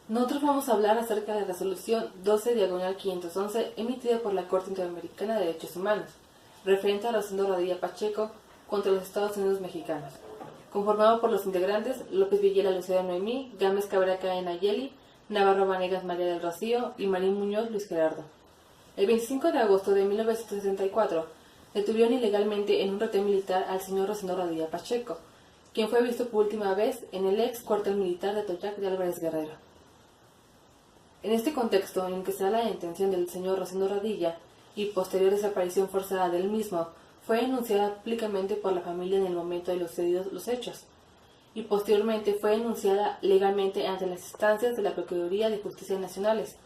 Nosotros vamos a hablar acerca de la resolución 12/511 emitida por la Corte Interamericana de Derechos Humanos, referente a Rosendo Radilla Pacheco contra los Estados Unidos mexicanos, conformado por los integrantes López Villela Lucía Noemí, Gámez Cabrera Caena Nayeli, Navarro Vanegas María del Rocío y Marín Muñoz Luis Gerardo. El 25 de agosto de 1964 detuvieron ilegalmente en un retén militar al señor Rosendo Radilla Pacheco, quien fue visto por última vez en el ex cuartel militar de Atoyac de Álvarez Guerrero. En este contexto en el que se da la detención del señor Rosendo Radilla y posterior desaparición forzada del mismo, fue denunciada públicamente por la familia en el momento de los sucedidos los hechos, y posteriormente fue denunciada legalmente ante las instancias de la Procuraduría de Justicia Nacionales.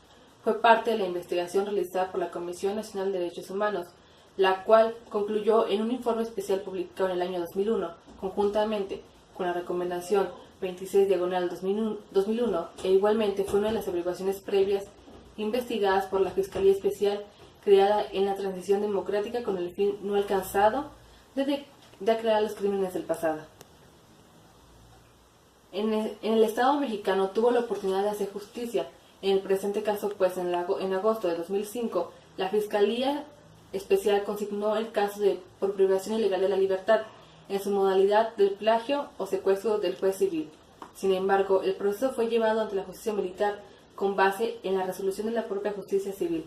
Fue parte de la investigación realizada por la Comisión Nacional de Derechos Humanos, la cual concluyó en un informe especial publicado en el año 2001, conjuntamente con la recomendación 26/2001, e igualmente fue una de las averiguaciones previas investigadas por la Fiscalía Especial creada en la transición democrática con el fin no alcanzado de aclarar los crímenes del pasado. En el Estado mexicano tuvo la oportunidad de hacer justicia. En el presente caso, pues en agosto de 2005, la Fiscalía Especial consignó el caso por privación ilegal de la libertad, en su modalidad del plagio o secuestro del juez civil. Sin embargo, el proceso fue llevado ante la justicia militar con base en la resolución de la propia justicia civil.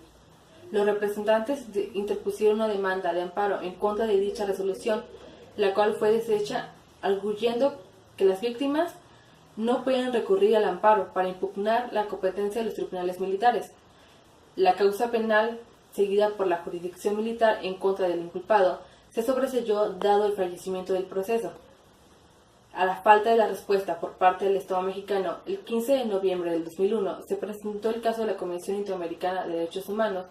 Los representantes interpusieron una demanda de amparo en contra de dicha resolución, la cual fue deshecha, arguyendo que las víctimas no pueden recurrir al amparo para impugnar la competencia de los tribunales militares. La causa penal, seguida por la jurisdicción militar en contra del inculpado, se sobreseyó dado el fallecimiento del proceso. A la falta de la respuesta por parte del Estado mexicano, el 15 de noviembre del 2001 se presentó el caso de la Convención Interamericana de Derechos Humanos.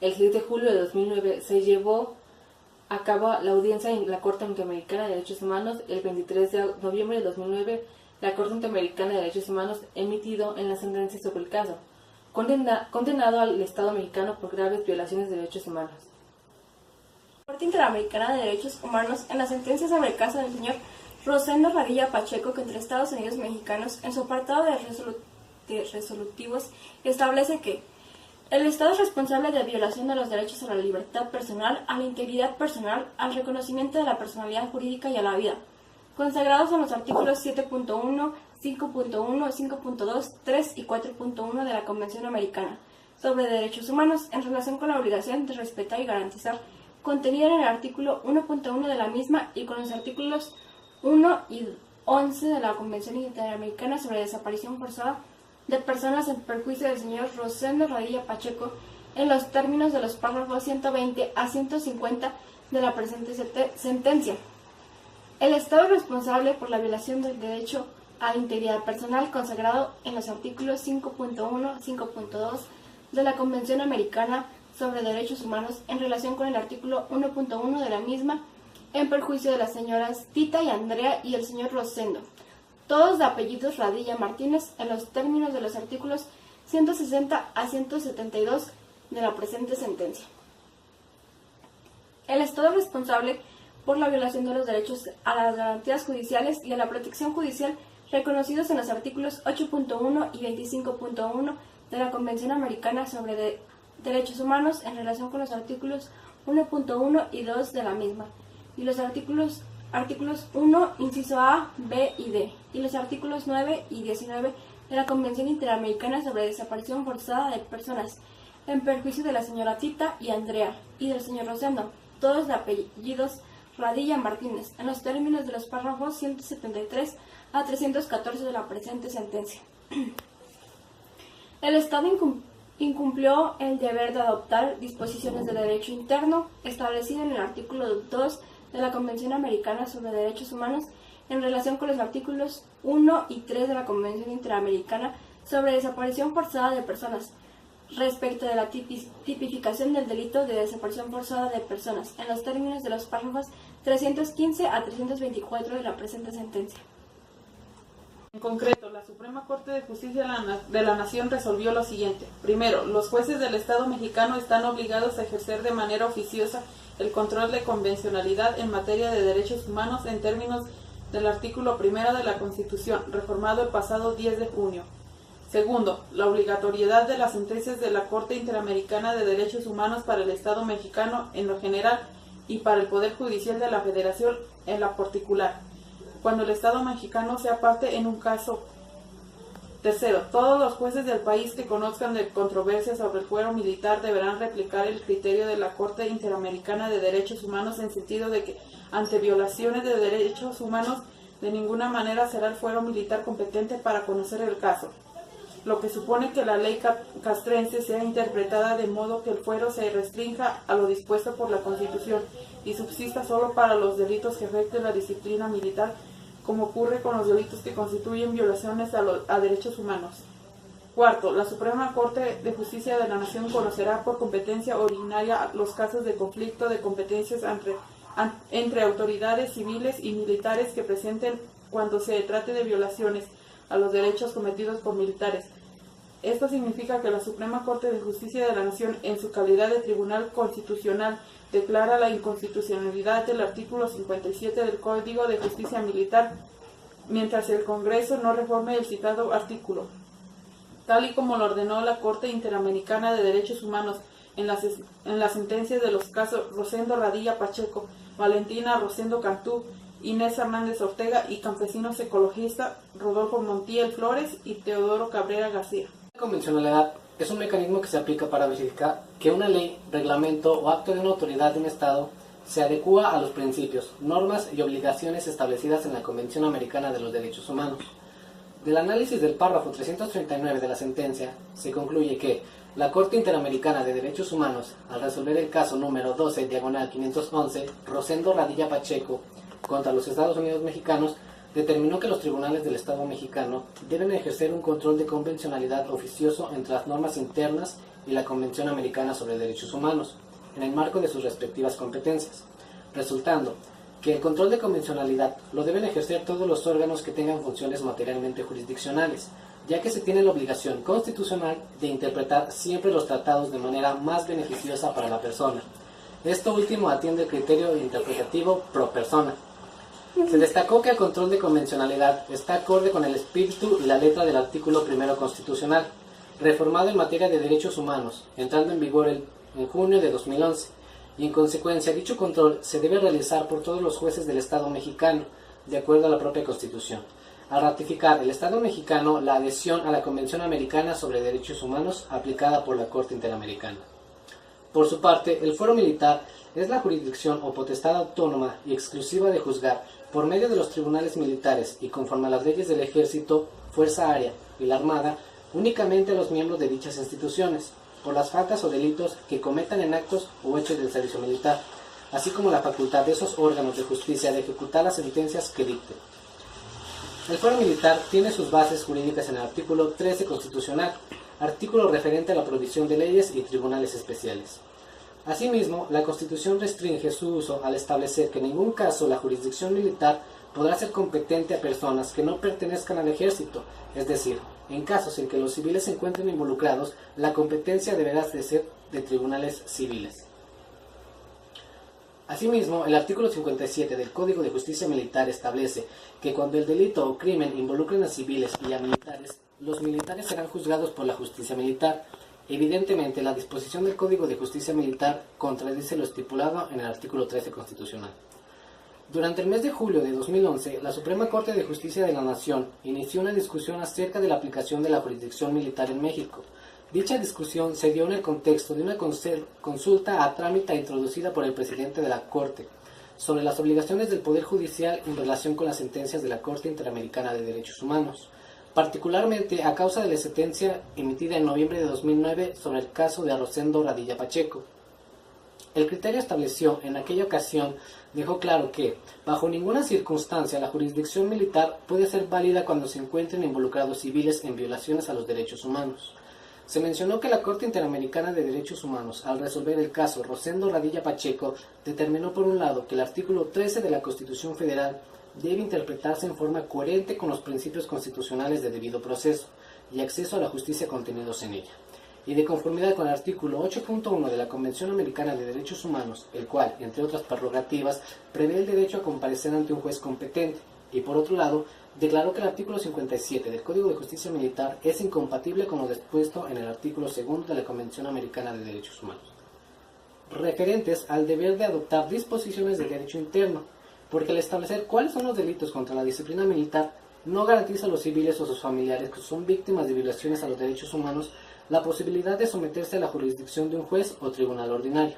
El 6 de julio de 2009 se llevó a cabo la audiencia en la Corte Interamericana de Derechos Humanos. El 23 de noviembre de 2009, la Corte Interamericana de Derechos Humanos emitido en la sentencia sobre el caso, condenado al Estado mexicano por graves violaciones de derechos humanos. Corte Interamericana de Derechos Humanos, en la sentencia sobre el caso del señor Rosendo Radilla Pacheco contra Estados Unidos mexicanos, en su apartado de resolutivos, establece que el Estado es responsable de violación de los derechos a la libertad personal, a la integridad personal, al reconocimiento de la personalidad jurídica y a la vida, consagrados en los artículos 7.1, 5.1, 5.2, 3 y 4.1 de la Convención Americana sobre Derechos Humanos, en relación con la obligación de respetar y garantizar, contenida en el artículo 1.1 de la misma y con los artículos 1 y 11 de la Convención Interamericana sobre Desaparición Forzada de Personas en perjuicio del señor Rosendo Radilla Pacheco, en los términos de los párrafos 120 a 150 de la presente sentencia. El Estado es responsable por la violación del derecho a la integridad personal consagrado en los artículos 5.1, 5.2 de la Convención Americana sobre Derechos Humanos, en relación con el artículo 1.1 de la misma, en perjuicio de las señoras Tita y Andrea y el señor Rosendo, todos de apellidos Radilla Martínez, en los términos de los artículos 160 a 172 de la presente sentencia. El Estado es responsable por la violación de los derechos a las garantías judiciales y a la protección judicial reconocidos en los artículos 8.1 y 25.1 de la Convención Americana sobre Derechos Humanos, en relación con los artículos 1.1 y 2 de la misma, y los artículos 1, inciso A, B y D, y los artículos 9 y 19 de la Convención Interamericana sobre Desaparición Forzada de Personas, en perjuicio de la señora Tita y Andrea, y del señor Rosendo, todos de apellidos Radilla Martínez, en los términos de los párrafos 173 a 314 de la presente sentencia. El Estado incumplió el deber de adoptar disposiciones de derecho interno establecido en el artículo 2 de la Convención Americana sobre Derechos Humanos, en relación con los artículos 1 y 3 de la Convención Interamericana sobre Desaparición Forzada de Personas, respecto de la tipificación del delito de desaparición forzada de personas, en los términos de los párrafos 315 a 324 de la presente sentencia. En concreto, la Suprema Corte de Justicia de la Nación resolvió lo siguiente. Primero, los jueces del Estado mexicano están obligados a ejercer de manera oficiosa el control de convencionalidad en materia de derechos humanos en términos del artículo 1 de la Constitución, reformado el pasado 10 de junio. Segundo, la obligatoriedad de las sentencias de la Corte Interamericana de Derechos Humanos para el Estado mexicano en lo general y para el Poder Judicial de la Federación en la particular, cuando el Estado mexicano sea parte en un caso. Tercero, todos los jueces del país que conozcan de controversias sobre el fuero militar deberán replicar el criterio de la Corte Interamericana de Derechos Humanos en sentido de que, ante violaciones de derechos humanos, de ninguna manera será el fuero militar competente para conocer el caso, lo que supone que la ley castrense sea interpretada de modo que el fuero se restrinja a lo dispuesto por la Constitución y subsista solo para los delitos que afecten la disciplina militar, como ocurre con los delitos que constituyen violaciones a derechos humanos. Cuarto, la Suprema Corte de Justicia de la Nación conocerá por competencia ordinaria los casos de conflicto de competencias entre autoridades civiles y militares que presenten cuando se trate de violaciones a los derechos cometidos por militares. Esto significa que la Suprema Corte de Justicia de la Nación, en su calidad de Tribunal Constitucional, declara la inconstitucionalidad del artículo 57 del Código de Justicia Militar, mientras el Congreso no reforme el citado artículo, tal y como lo ordenó la Corte Interamericana de Derechos Humanos en las sentencias de los casos Rosendo Radilla Pacheco, Valentina Rosendo Cantú, Inés Hernández Ortega y campesinos ecologistas Rodolfo Montiel Flores y Teodoro Cabrera García. La convencionalidad es un mecanismo que se aplica para verificar que una ley, reglamento o acto de una autoridad de un Estado se adecúa a los principios, normas y obligaciones establecidas en la Convención Americana de los Derechos Humanos. Del análisis del párrafo 339 de la sentencia, se concluye que la Corte Interamericana de Derechos Humanos, al resolver el caso número 12/511, Rosendo Radilla Pacheco, contra los Estados Unidos mexicanos, determinó que los tribunales del Estado mexicano deben ejercer un control de convencionalidad oficioso entre las normas internas y la Convención Americana sobre Derechos Humanos, en el marco de sus respectivas competencias, resultando que el control de convencionalidad lo deben ejercer todos los órganos que tengan funciones materialmente jurisdiccionales, ya que se tiene la obligación constitucional de interpretar siempre los tratados de manera más beneficiosa para la persona. Esto último atiende el criterio interpretativo pro persona. Se destacó que el control de convencionalidad está acorde con el espíritu y la letra del artículo 1 constitucional, reformado en materia de derechos humanos, entrando en vigor en junio de 2011, y en consecuencia dicho control se debe realizar por todos los jueces del Estado mexicano, de acuerdo a la propia Constitución, al ratificar el Estado mexicano la adhesión a la Convención Americana sobre Derechos Humanos aplicada por la Corte Interamericana. Por su parte, el fuero militar es la jurisdicción o potestad autónoma y exclusiva de juzgar, por medio de los tribunales militares y conforme a las leyes del Ejército, Fuerza Aérea y la Armada, únicamente a los miembros de dichas instituciones, por las faltas o delitos que cometan en actos o hechos del servicio militar, así como la facultad de esos órganos de justicia de ejecutar las sentencias que dicten. El fuero militar tiene sus bases jurídicas en el artículo 13 constitucional, artículo referente a la provisión de leyes y tribunales especiales. Asimismo, la Constitución restringe su uso al establecer que en ningún caso la jurisdicción militar podrá ser competente a personas que no pertenezcan al ejército, es decir, en casos en que los civiles se encuentren involucrados, la competencia deberá de ser de tribunales civiles. Asimismo, el artículo 57 del Código de Justicia Militar establece que cuando el delito o crimen involucren a civiles y a militares, los militares serán juzgados por la justicia militar. Evidentemente, la disposición del Código de Justicia Militar contradice lo estipulado en el artículo 13 constitucional. Durante el mes de julio de 2011, la Suprema Corte de Justicia de la Nación inició una discusión acerca de la aplicación de la jurisdicción militar en México. Dicha discusión se dio en el contexto de una consulta a trámite introducida por el presidente de la Corte sobre las obligaciones del Poder Judicial en relación con las sentencias de la Corte Interamericana de Derechos Humanos, particularmente a causa de la sentencia emitida en noviembre de 2009 sobre el caso de Rosendo Radilla Pacheco. El criterio estableció en aquella ocasión dejó claro que, bajo ninguna circunstancia, la jurisdicción militar puede ser válida cuando se encuentren involucrados civiles en violaciones a los derechos humanos. Se mencionó que la Corte Interamericana de Derechos Humanos, al resolver el caso Rosendo Radilla Pacheco, determinó por un lado que el artículo 13 de la Constitución Federal debe interpretarse en forma coherente con los principios constitucionales de debido proceso y acceso a la justicia contenidos en ella, y de conformidad con el artículo 8.1 de la Convención Americana de Derechos Humanos, el cual, entre otras prerrogativas, prevé el derecho a comparecer ante un juez competente, y por otro lado, declaró que el artículo 57 del Código de Justicia Militar es incompatible con lo dispuesto en el artículo 2 de la Convención Americana de Derechos Humanos, referentes al deber de adoptar disposiciones de derecho interno, porque al establecer cuáles son los delitos contra la disciplina militar, no garantiza a los civiles o sus familiares que son víctimas de violaciones a los derechos humanos la posibilidad de someterse a la jurisdicción de un juez o tribunal ordinario.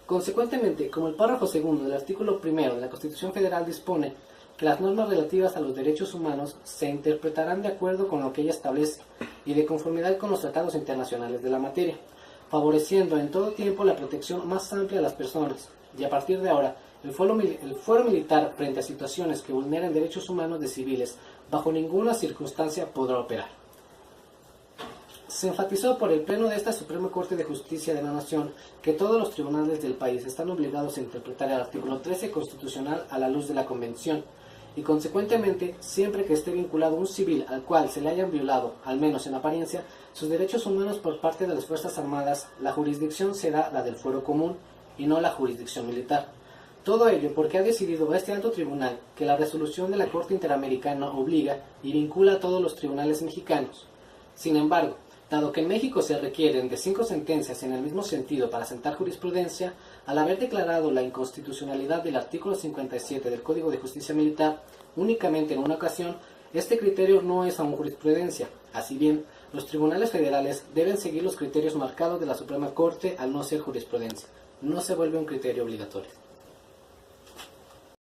Consecuentemente, como el párrafo 2 del artículo 1 de la Constitución Federal dispone que las normas relativas a los derechos humanos se interpretarán de acuerdo con lo que ella establece y de conformidad con los tratados internacionales de la materia, favoreciendo en todo tiempo la protección más amplia de las personas, y a partir de ahora, el fuero militar frente a situaciones que vulneren derechos humanos de civiles bajo ninguna circunstancia podrá operar. Se enfatizó por el Pleno de esta Suprema Corte de Justicia de la Nación que todos los tribunales del país están obligados a interpretar el artículo 13 constitucional a la luz de la Convención, y consecuentemente, siempre que esté vinculado un civil al cual se le hayan violado, al menos en apariencia, sus derechos humanos por parte de las Fuerzas Armadas, la jurisdicción será la del fuero común y no la jurisdicción militar. Todo ello porque ha decidido este alto tribunal que la resolución de la Corte Interamericana obliga y vincula a todos los tribunales mexicanos. Sin embargo, dado que en México se requieren de 5 sentencias en el mismo sentido para sentar jurisprudencia, al haber declarado la inconstitucionalidad del artículo 57 del Código de Justicia Militar únicamente en una ocasión, este criterio no es aún jurisprudencia. Así bien, los tribunales federales deben seguir los criterios marcados de la Suprema Corte al no ser jurisprudencia. No se vuelve un criterio obligatorio.